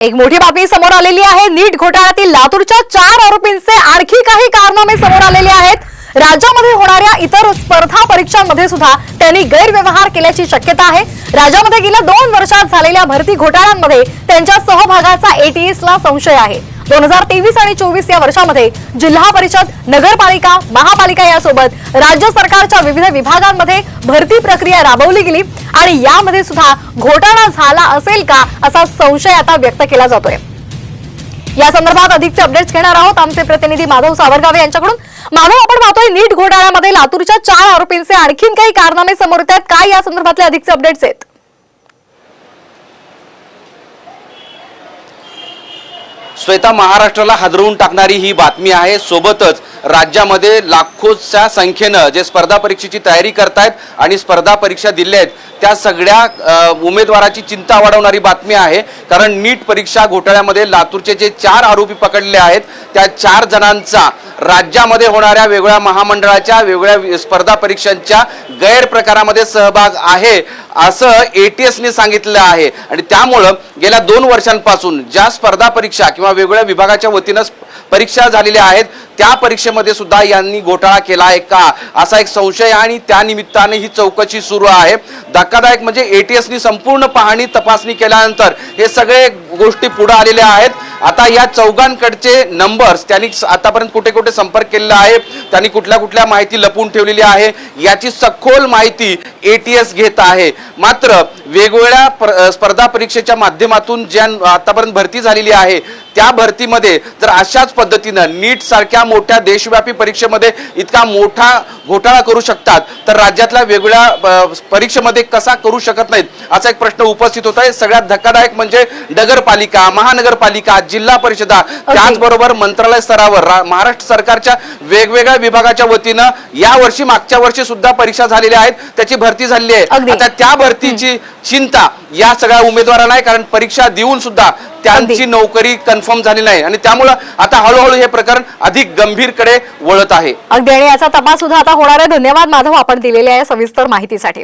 एक मोठी बातमी समोर आलेली आहे। नीट घोटाळ्यातील लातूरच्या 4 आरोपींचे आणखी काही कारनामे समोर आलेले आहेत। राज्यामध्ये होणाऱ्या इतर स्पर्धा परीक्षांमध्ये सुद्धा त्यांनी गैरव्यवहार केल्याची शक्यता आहे। राज्यामध्ये गेल्या 2 वर्षात झालेल्या भरती घोटाळ्यांमध्ये त्यांच्या सहभागाचा ATS ला संशय आहे। 2023 आणि 24 या वर्षामध्ये जिल्हा परिषद, नगरपालिका, महापालिका यासोबत राज्य सरकारच्या विविध विभागांमध्ये भरती प्रक्रिया राबवली गेली आणि यामध्ये सुद्धा घोटाळा झाला असेल का असा संशय आता व्यक्त केला जातोय। या संदर्भात अधिकचे अपडेट्स घेणार आहोत आमचे प्रतिनिधी माधव सावरगावे यांच्याकडून। माधव, आपण पाहतोय नीट घोटाळ्यामध्ये लातूरच्या 4 आरोपींचे आणखीन काही कारनामे समोर येत आहेत, काय या संदर्भातले अधिकचे अपडेट्स आहेत? श्वेता, महाराष्ट्राला हादरवून टाकणारी ही बातमी आहे। सोबतच राज्यामध्ये लाखोच्या संख्येनं जे स्पर्धा परीक्षेची तयारी करतायत आणि स्पर्धा परीक्षा दिल्या आहेत त्या सगळ्या उमेदवाराची चिंता वाढवणारी बातमी आहे। कारण नीट परीक्षा घोटाळ्यामध्ये लातूरचे जे 4 आरोपी पकडले आहेत त्या 4 जणांचा राज्यामध्ये होणाऱ्या वेगवेगळ्या महामंडळाच्या वेगवेगळ्या स्पर्धा परीक्षांच्या गैरप्रकारामध्ये सहभाग आहे असं ATS ने सांगितलं आहे। आणि त्यामुळं गेल्या 2 वर्षांपासून ज्या स्पर्धा परीक्षा किंवा वेगवेगळ्या विभागाच्या वतीनं परीक्षा झालेल्या आहेत त्या परीक्षेमध्ये सुद्धा यांनी घोटाळा केला आहे का असा एक संशय आणि त्या निमित्ताने ही चौकशी सुरू आहे। धक्कादायक म्हणजे ATS ने संपूर्ण पाहणी तपासणी केल्यानंतर हे सगळे गोष्टी पुढे आलेल्या आहेत। आता या चौघांकडचे नंबर्स त्यांनी आतापर्यंत कुठे कुठे संपर्क केलेला आहे, त्यांनी कुठल्या कुठल्या माहिती लपवून ठेवलेली आहे याची सखोल माहिती ATS घेत आहे। मात्र वेगवेगळ्या स्पर्धा परीक्षेच्या माध्यमातून ज्या आतापर्यंत भरती झालेली आहे त्या भरतीमध्ये जर अशाच पद्धतीनं नीट सारख्या मोठ्या देशव्यापी परीक्षेमध्ये इतका मोठा घोटाळा करू शकतात तर राज्यातल्या वेगवेगळ्या परीक्षेमध्ये कसा करू शकत नाहीत असा एक प्रश्न उपस्थित होत आहे। सगळ्यात धक्कादायक म्हणजे नगरपालिका, महानगरपालिका, जिल्हा परिषदा, त्याचबरोबर मंत्रालय स्तरावर महाराष्ट्र सरकारच्या वेगवेगळ्या विभागाच्या वतीनं या वर्षी मागच्या वर्षी सुद्धा परीक्षा झालेल्या आहेत, त्याची भरती झालेली आहे। आता त्या भरतीची चिंता या सगळ्या उमेदवारांना आहे कारण परीक्षा देऊन सुद्धा त्यांची नोकरी कन्फर्म झाली नाही आणि त्यामुळे आता हळूहळू हे प्रकरण अधिक गंभीरकडे वळत आहे। अगदी, आणि याचा तपास सुद्धा आता होणार आहे। धन्यवाद माधव, आपण दिलेल्या या सविस्तर माहितीसाठी।